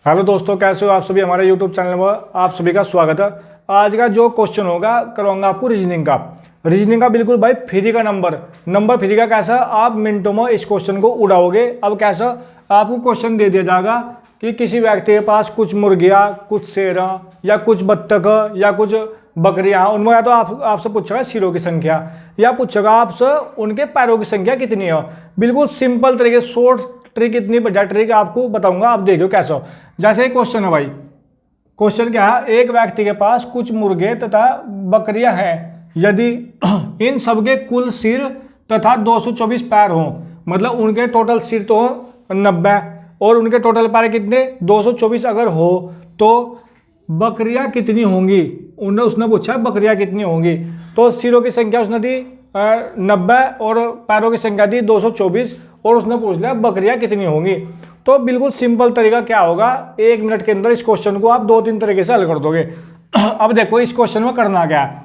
Hello दोस्तों, कैसे हो आप सभी। हमारे यूट्यूब चैनल में आप सभी का स्वागत है। आज का जो क्वेश्चन होगा करवाऊंगा आपको रीजनिंग का बिल्कुल भाई फ्री का नंबर फ्री का। कैसा आप मिनटों में इस क्वेश्चन को उड़ाओगे। अब कैसा आपको क्वेश्चन दे दिया जाएगा कि किसी व्यक्ति के पास कुछ मुर्गियाँ, कुछ शेर या कुछ बत्तख या कुछ बकरियाँ, उनमें या तो आपसे पूछेगा सिरों की संख्या या पूछेगा आपसे उनके पैरों की संख्या कितनी है। बिल्कुल सिंपल तरीके शॉर्ट ट्रिक, इतनी बढ़िया ट्रिक आपको बताऊंगा। आप देखो कैसा हो। जैसे क्वेश्चन है भाई, क्वेश्चन क्या है, एक व्यक्ति के पास कुछ मुर्गे तथा बकरियां हैं, यदि इन सबके कुल सिर तथा 224 पैर हों, मतलब उनके टोटल सिर तो 90 और उनके टोटल पैर कितने 224 अगर हो तो बकरियां कितनी होंगी। उसने पूछा बकरियां कितनी होंगी, तो सिरों की संख्या उसने दी 90 और पैरों की संख्या दी 224 और उसने पूछ लिया बकरियां कितनी होंगी। तो बिल्कुल सिंपल तरीका क्या होगा, 1 मिनट के अंदर इस क्वेश्चन को आप 2-3 तरीके से हल कर दोगे। अब देखो इस क्वेश्चन में करना क्या है।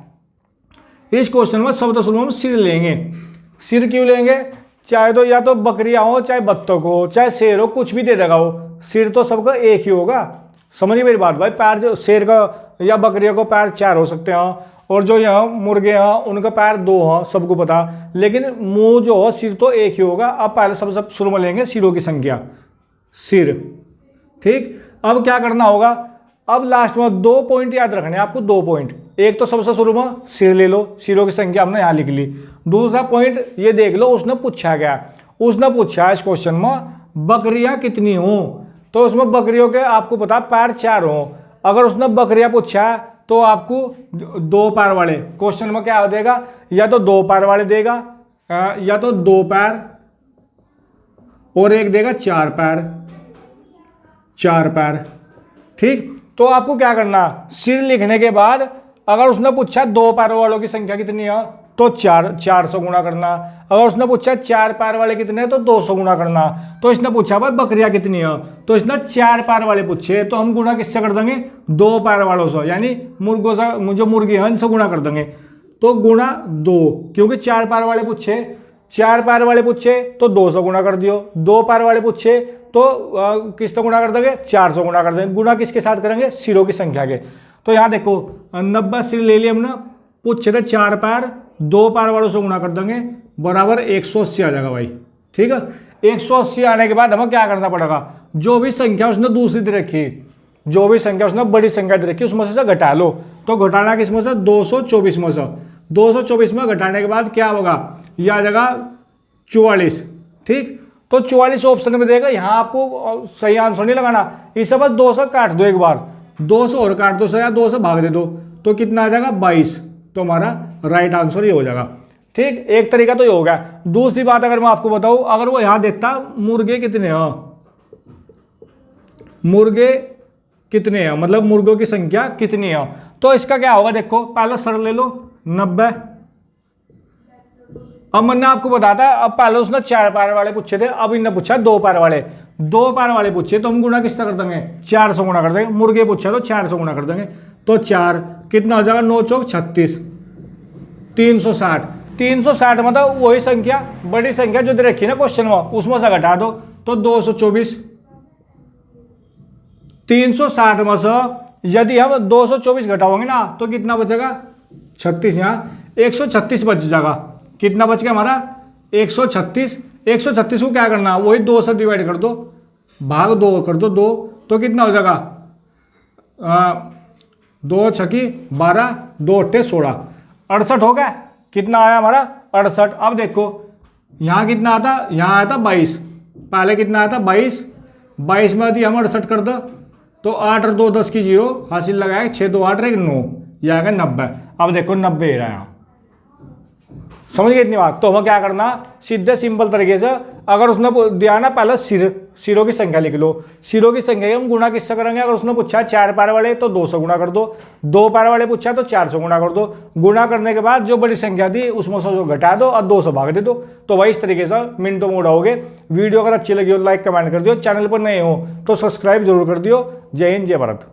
इस क्वेश्चन में सबसे शुरू में सिर लेंगे। सिर क्यों लेंगे, चाहे तो या तो बकरियां हो, चाहे बत्तख हो, चाहे शेर हो, कुछ भी दे देगा वो, सिर तो सबका एक ही होगा। समझिए मेरी बात भाई। पैर जो शेर का या बकरियों को पैर 4 हो सकते हैं और जो यहाँ मुर्गे हैं उनका पैर 2 हैं, सबको पता। लेकिन मुंह जो हो सिर तो एक ही होगा। अब पहले सबसे शुरू में लेंगे सिरों की संख्या, सिर। ठीक, अब क्या करना होगा, अब लास्ट में 2 पॉइंट याद रखने हैं आपको, 2 पॉइंट। एक तो सबसे शुरू में सिर ले लो, सिरों की संख्या हमने यहाँ लिख ली। दूसरा पॉइंट ये देख लो, उसने पूछा क्या, उसने पूछा इस क्वेश्चन में बकरियां कितनी हों, तो उसमें बकरियों के आपको पता पैर 4 हों। अगर उसने बकरियां पूछा तो आपको 2 पैर वाले क्वेश्चन में क्या देगा, या तो 2 पैर वाले देगा या तो 2 पैर और एक देगा 4 पैर। ठीक, तो आपको क्या करना, सिर लिखने के बाद अगर उसने पूछा 2 पैर वालों की संख्या कितनी है तो 400 गुणा करना। अगर उसने पूछा 4 पैर वाले कितने हैं तो 200 गुणा करना। तो इसने पूछा भाई बकरियां कितनी है, तो इसने 4 पैर वाले पूछे, तो हम गुणा किससे कर देंगे, 2 पैर वालों से, यानी मुर्गों से, जो मुर्गी हैं इनसे गुणा कर देंगे। तो गुणा 2, क्योंकि 4 पैर वाले पूछे, 4 पैर वाले पूछे तो 200 गुणा कर दियो। 2 पैर वाले पूछे तो किससे गुणा कर देंगे, 400 गुणा कर देंगे। गुणा किसके साथ करेंगे, सिरों की संख्या के। तो यहाँ देखो 90 सिर ले लिए हमने, पूछे थे 4 पैर, 2 पैर वालों से गुणा कर देंगे, बराबर 180 आ जाएगा भाई। ठीक है, 180 आने के बाद हमें क्या करना पड़ेगा, जो भी संख्या उसने दूसरी दे रखी, जो भी संख्या उसने बड़ी संख्या दे रखी उसमें से घटा लो। तो घटाना किसमें से, 224 में से। 224 में घटाने के बाद क्या होगा, यह आ जाएगा 44। ठीक, तो 44 ऑप्शन में देगा। यहाँ आपको सही आंसर नहीं लगाना, इसे बस 2 से काट दो, एक बार 2 से और काट दो या 2 से भाग दे दो, तो कितना आ जाएगा 22। तो हमारा राइट आंसर ये हो जाएगा। ठीक, एक तरीका तो ये हो गया। दूसरी बात अगर मैं आपको बताऊं, अगर वो यहां देता मुर्गे कितने हैं, मुर्गे कितने हैं, मतलब मुर्गों की संख्या कितनी है, तो इसका क्या होगा, देखो पहले सर ले लो 90। अब मैंने आपको बताता है, अब पहले उसने 4 पैर वाले पूछे थे, अब इन्होंने पूछा 2 पैर वाले। 2 पैर वाले पूछे तो हम गुणा किससे कर देंगे, 400 गुणा कर देंगे। मुर्गे पूछा तो 400 गुणा कर देंगे, तो 4 कितना हो जाएगा, 9 चौक 36, 360। 360 मतलब वही संख्या, बड़ी संख्या जो दे रखी है ना क्वेश्चन में, उसमें से घटा दो तो 224। 360 में से यदि हम 224 घटाओगे ना तो कितना बचेगा, 36। यहाँ 136 बच जाएगा। कितना बच गया हमारा, 136। 136 को क्या करना, वही 2 से डिवाइड कर दो, भाग 2 कर दो 2, तो कितना हो जाएगा, 2 छकी 12, 2 अट्ठे 16, 68 हो गया। कितना आया हमारा 68। अब देखो यहाँ कितना आता, यहाँ आया था 22, पहले कितना आया था 22। 22 में यदि हम 68 कर दो तो 8 और 2 10 की 0 हासिल लगाए, 6 2 8 1 9, यह आएगा 90। अब देखो 90 रहा यहाँ, समझ गए इतनी बात। तो हमें क्या करना, सीधे सिंपल तरीके से, अगर उसने दिया ना पहले सिरों की संख्या लिख लो। सिरों की संख्या हम गुणा किससे करेंगे, अगर उसने पूछा 4 पैर वाले तो 200 गुणा कर दो, 2 पैर वाले पूछा तो 400 गुणा कर दो। गुणा करने के बाद जो बड़ी संख्या थी उसमें से जो घटा दो और 200 भाग दे दो। तो वही इस तरीके से मिनटों में उड़ाओगे। वीडियो अगर अच्छी लगी हो लाइक कमेंट कर दियो, चैनल पर नए हो तो सब्सक्राइब जरूर कर दियो। जय हिंद, जय भारत।